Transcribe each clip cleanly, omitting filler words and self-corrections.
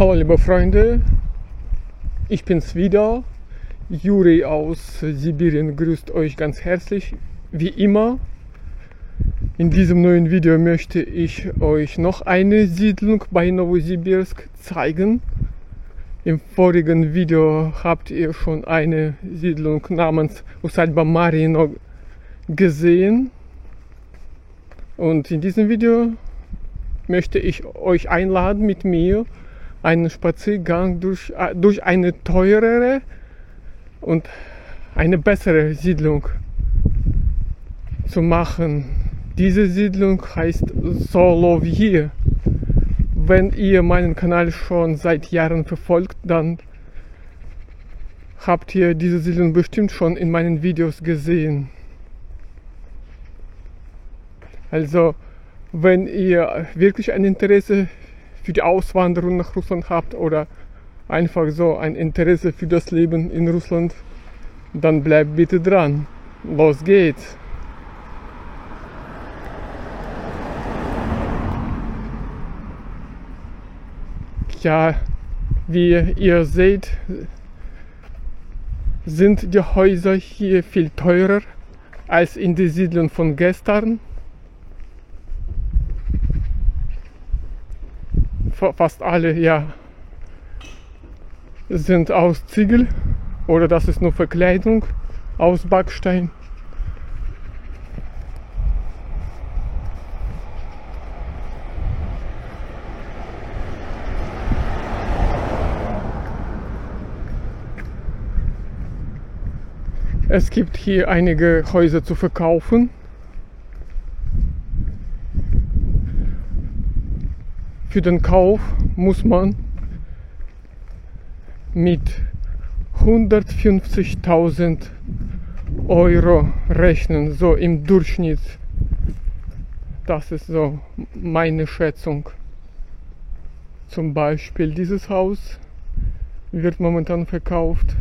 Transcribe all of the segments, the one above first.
Hallo liebe Freunde, ich bin's wieder. Juri aus Sibirien grüßt euch ganz herzlich, wie immer. In diesem neuen Video möchte ich euch noch eine Siedlung bei Novosibirsk zeigen. Im vorigen Video habt ihr schon eine Siedlung namens Усадьба Marino gesehen. Und in diesem Video möchte ich euch einladen, mit mir einen Spaziergang durch eine teurere und eine bessere Siedlung zu machen. Diese Siedlung heißt Solovyi. Wenn ihr meinen Kanal schon seit Jahren verfolgt, dann habt ihr diese Siedlung bestimmt schon in meinen Videos gesehen. Also, wenn ihr wirklich ein Interesse für die Auswanderung nach Russland habt oder einfach so ein Interesse für das Leben in Russland, dann bleibt bitte dran. Los geht's! Ja, wie ihr seht, sind die Häuser hier viel teurer als in der Siedlung von gestern. Fast alle, ja, sind aus Ziegel oder das ist nur Verkleidung aus Backstein. Es gibt hier einige Häuser zu verkaufen. Für den Kauf muss man mit 150.000 Euro rechnen, so im Durchschnitt. Das ist so meine Schätzung. Zum Beispiel dieses Haus wird momentan verkauft.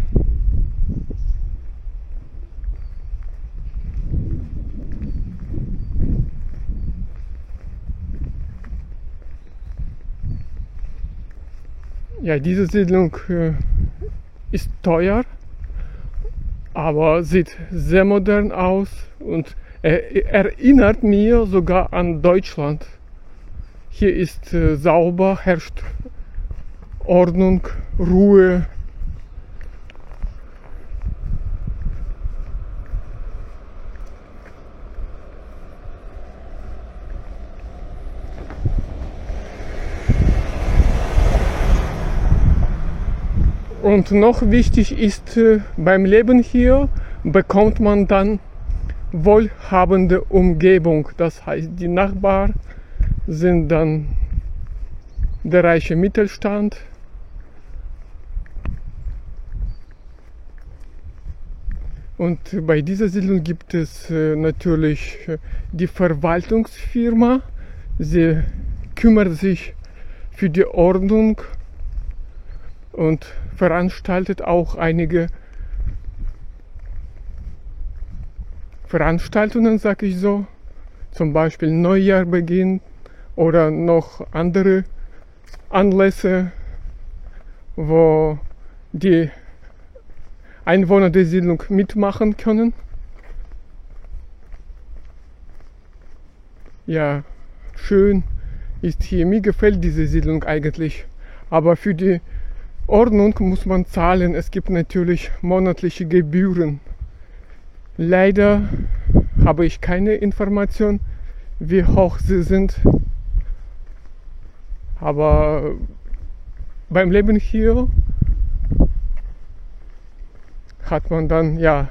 Ja, diese Siedlung ist teuer, aber sieht sehr modern aus und erinnert mir sogar an Deutschland. Hier ist sauber, herrscht Ordnung, Ruhe. Und noch wichtig ist, beim Leben hier bekommt man dann wohlhabende Umgebung. Das heißt, die Nachbarn sind dann der reiche Mittelstand. Und bei dieser Siedlung gibt es natürlich die Verwaltungsfirma. Sie kümmert sich für die Ordnung und veranstaltet auch einige Veranstaltungen, sag ich so, zum Beispiel Neujahrbeginn oder noch andere Anlässe, wo die Einwohner der Siedlung mitmachen können. Ja, schön ist hier, mir gefällt diese Siedlung eigentlich, aber für die Ordnung muss man zahlen. Es gibt natürlich monatliche Gebühren. Leider habe ich keine Information, wie hoch sie sind. Aber beim Leben hier hat man dann, ja,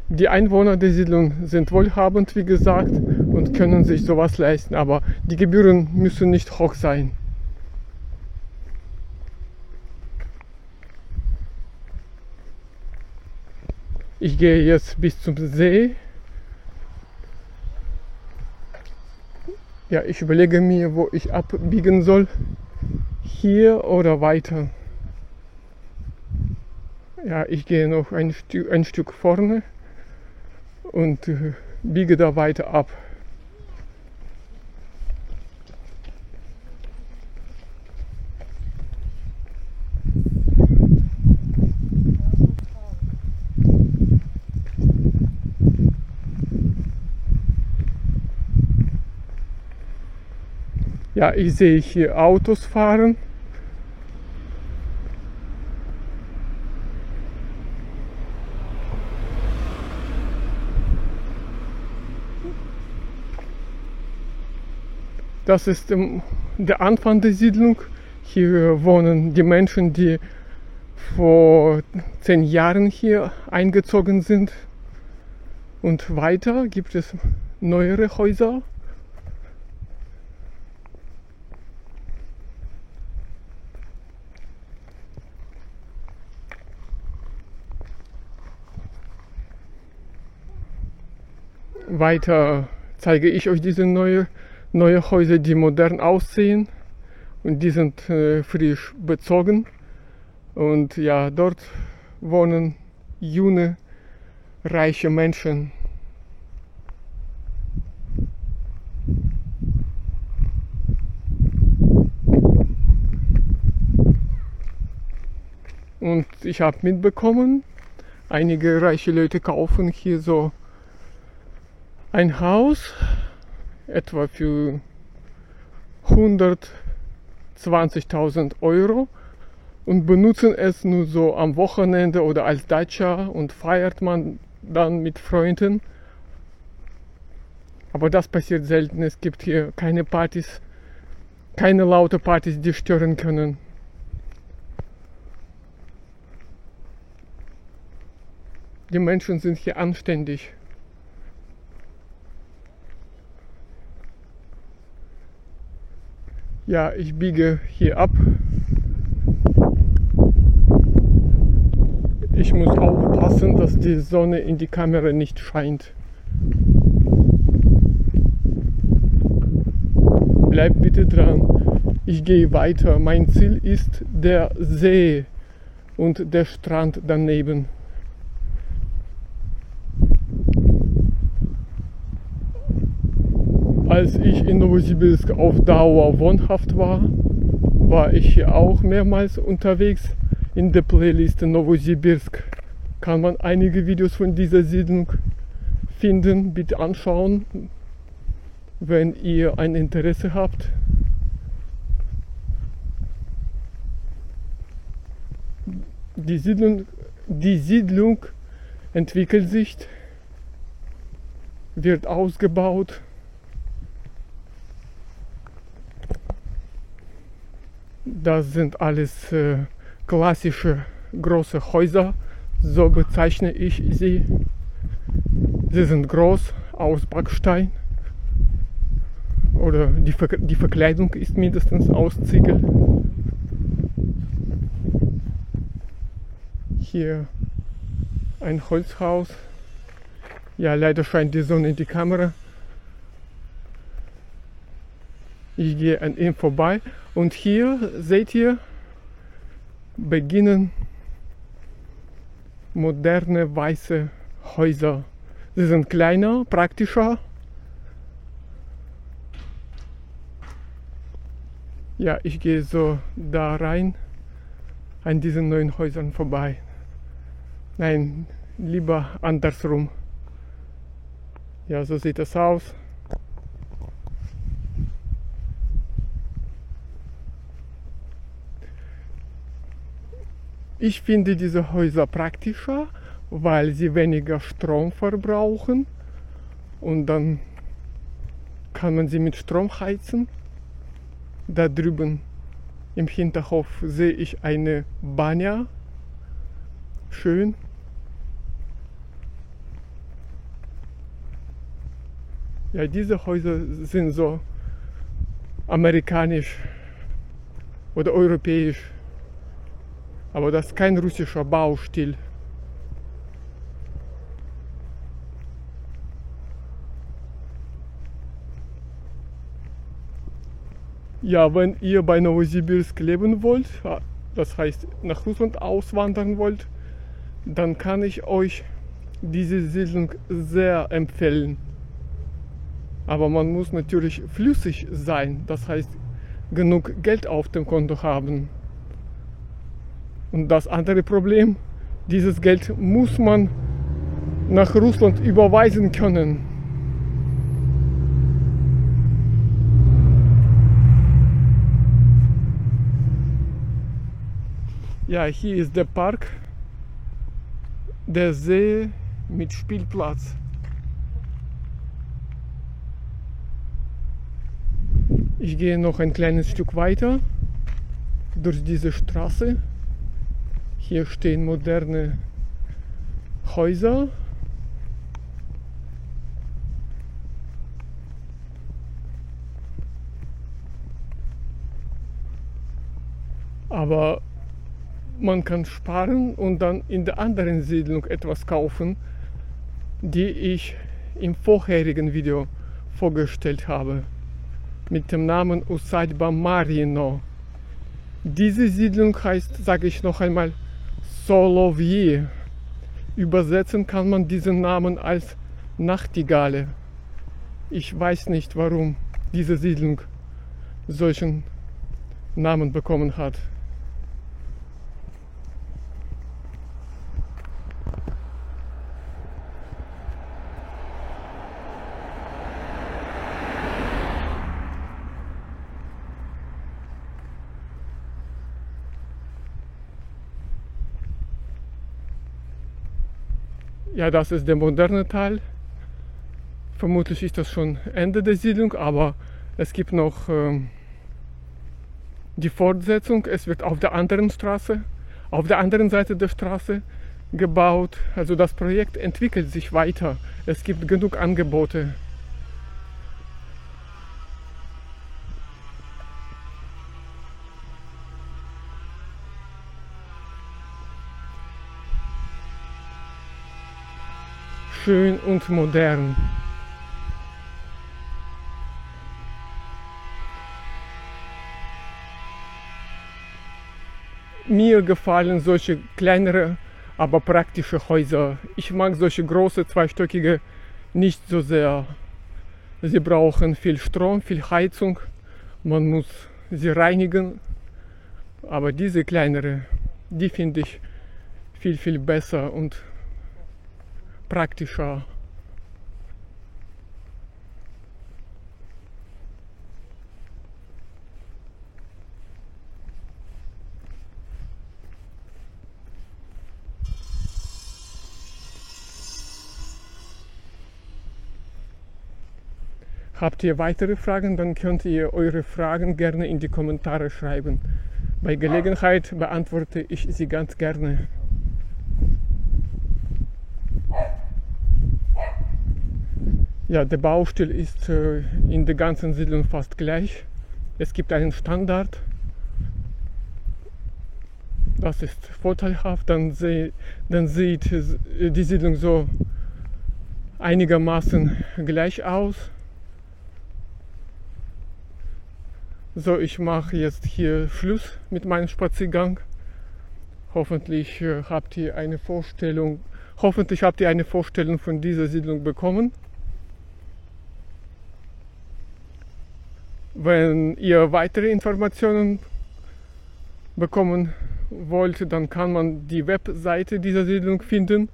die Einwohner der Siedlung sind wohlhabend, wie gesagt, und können sich sowas leisten. Aber die Gebühren müssen nicht hoch sein. Ich gehe jetzt bis zum See. Ja, ich überlege mir, wo ich abbiegen soll. Hier oder weiter. Ja, ich gehe noch ein Stück vorne und biege da weiter ab. Ja, ich sehe hier Autos fahren. Das ist der Anfang der Siedlung. Hier wohnen die Menschen, die vor 10 Jahren hier eingezogen sind. Und weiter gibt es neuere Häuser. Weiter zeige ich euch diese neue Häuser, die modern aussehen, und die sind frisch bezogen. Und ja, dort wohnen junge, reiche Menschen. Und ich habe mitbekommen, einige reiche Leute kaufen hier so ein Haus, etwa für 120.000 Euro, und benutzen es nur so am Wochenende oder als Dacha und feiert man dann mit Freunden. Aber das passiert selten. Es gibt hier keine Partys, keine laute Partys, die stören können. Die Menschen sind hier anständig. Ja, ich biege hier ab. Ich muss aufpassen, dass die Sonne in die Kamera nicht scheint. Bleibt bitte dran. Ich gehe weiter. Mein Ziel ist der See und der Strand daneben. Als ich in Novosibirsk auf Dauer wohnhaft war, war ich hier auch mehrmals unterwegs. In der Playlist Novosibirsk kann man einige Videos von dieser Siedlung finden. Bitte anschauen, wenn ihr ein Interesse habt. Die Siedlung entwickelt sich, wird ausgebaut. Das sind alles klassische große Häuser, so bezeichne ich sie. Sie sind groß, aus Backstein, oder die Verkleidung ist mindestens aus Ziegel. Hier ein Holzhaus. Ja, leider scheint die Sonne in die Kamera. Ich gehe an ihm vorbei und hier seht ihr, beginnen moderne weiße Häuser. Sie sind kleiner, praktischer. Ja, ich gehe so da rein, an diesen neuen Häusern vorbei. Nein, lieber andersrum. Ja, so sieht es aus. Ich finde diese Häuser praktischer, weil sie weniger Strom verbrauchen und dann kann man sie mit Strom heizen. Da drüben im Hinterhof sehe ich eine Banja. Schön. Ja, diese Häuser sind so amerikanisch oder europäisch. Aber das ist kein russischer Baustil. Ja, wenn ihr bei Novosibirsk leben wollt, das heißt nach Russland auswandern wollt, dann kann ich euch diese Siedlung sehr empfehlen. Aber man muss natürlich flüssig sein, das heißt genug Geld auf dem Konto haben. Und das andere Problem, dieses Geld muss man nach Russland überweisen können. Ja, hier ist der Park, der See mit Spielplatz. Ich gehe noch ein kleines Stück weiter durch diese Straße. Hier stehen moderne Häuser. Aber man kann sparen und dann in der anderen Siedlung etwas kaufen, die ich im vorherigen Video vorgestellt habe, mit dem Namen Усадьба Marino. Diese Siedlung heißt, sage ich noch einmal, Solovyi. Übersetzen kann man diesen Namen als Nachtigalle. Ich weiß nicht, warum diese Siedlung solchen Namen bekommen hat. Ja, das ist der moderne Teil. Vermutlich ist das schon Ende der Siedlung, aber es gibt noch die Fortsetzung. Es wird auf der anderen Straße, auf der anderen Seite der Straße gebaut. Also das Projekt entwickelt sich weiter. Es gibt genug Angebote. Schön und modern. Mir gefallen solche kleinere, aber praktische Häuser. Ich mag solche große, zweistöckige nicht so sehr. Sie brauchen viel Strom, viel Heizung. Man muss sie reinigen. Aber diese kleinere, die finde ich viel besser und praktischer. Habt ihr weitere Fragen, dann könnt ihr eure Fragen gerne in die Kommentare schreiben. Bei Gelegenheit beantworte ich sie ganz gerne. Ja, der Baustil ist in der ganzen Siedlung fast gleich. Es gibt einen Standard. Das ist vorteilhaft. Dann sieht die Siedlung so einigermaßen gleich aus. So, ich mache jetzt hier Schluss mit meinem Spaziergang. Hoffentlich habt ihr eine Vorstellung von dieser Siedlung bekommen. Wenn ihr weitere Informationen bekommen wollt, dann kann man die Webseite dieser Siedlung finden.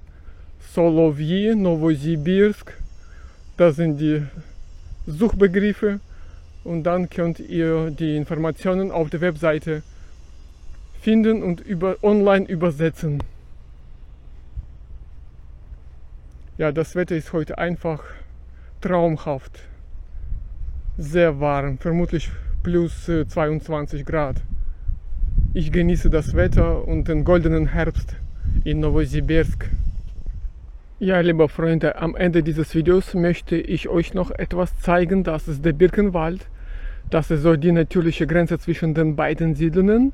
Solovyi, Novosibirsk. Das sind die Suchbegriffe. Und dann könnt ihr die Informationen auf der Webseite finden und online übersetzen. Ja, das Wetter ist heute einfach traumhaft. Sehr warm, vermutlich plus 22 Grad. Ich genieße das Wetter und den goldenen Herbst in Novosibirsk. Ja, liebe Freunde, am Ende dieses Videos möchte ich euch noch etwas zeigen. Das ist der Birkenwald. Das ist so die natürliche Grenze zwischen den beiden Siedlungen.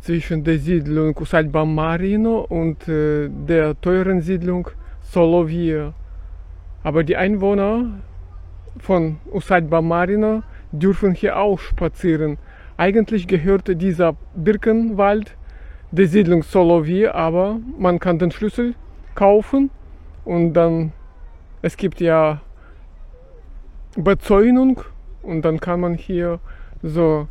Zwischen der Siedlung Усадьба Marino und der teuren Siedlung Solovyi. Aber die Einwohner von Усадьба Marino dürfen hier auch spazieren. Eigentlich gehörte dieser Birkenwald der Siedlung Solovyi, aber man kann den Schlüssel kaufen und dann, es gibt ja Bezäunung und dann kann man hier so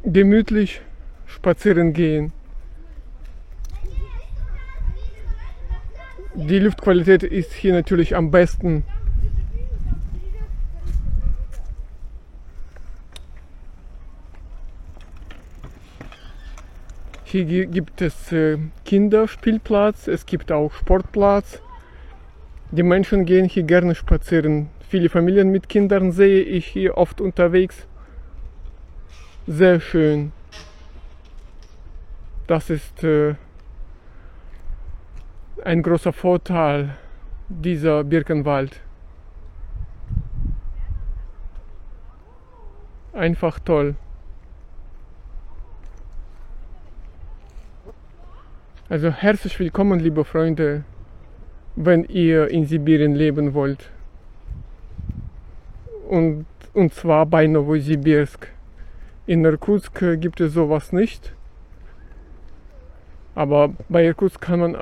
gemütlich spazieren gehen. Die Luftqualität ist hier natürlich am besten. Hier gibt es Kinderspielplatz, es gibt auch Sportplatz. Die Menschen gehen hier gerne spazieren. Viele Familien mit Kindern sehe ich hier oft unterwegs. Sehr schön. Das ist ein großer Vorteil dieser Birkenwald. Einfach toll. Also herzlich willkommen, liebe Freunde, wenn ihr in Sibirien leben wollt. Und zwar bei Novosibirsk. In Irkutsk gibt es sowas nicht. Aber bei Irkutsk kann man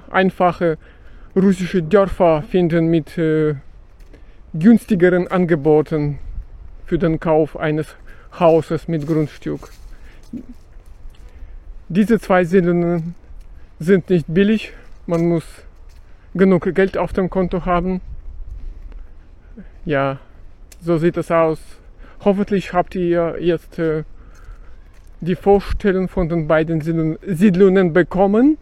einfache russische Dörfer finden mit günstigeren Angeboten für den Kauf eines Hauses mit Grundstück. Diese zwei Siedlungen sind nicht billig, man muss genug Geld auf dem Konto haben. Ja, so sieht es aus. Hoffentlich habt ihr jetzt die Vorstellung von den beiden Siedlungen bekommen.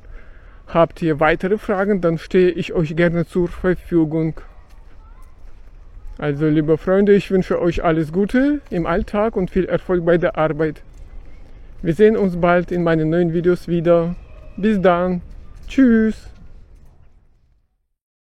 Habt ihr weitere Fragen, dann stehe ich euch gerne zur Verfügung. Also liebe Freunde, ich wünsche euch alles Gute im Alltag und viel Erfolg bei der Arbeit. Wir sehen uns bald in meinen neuen Videos wieder. Bis dann. Tschüss.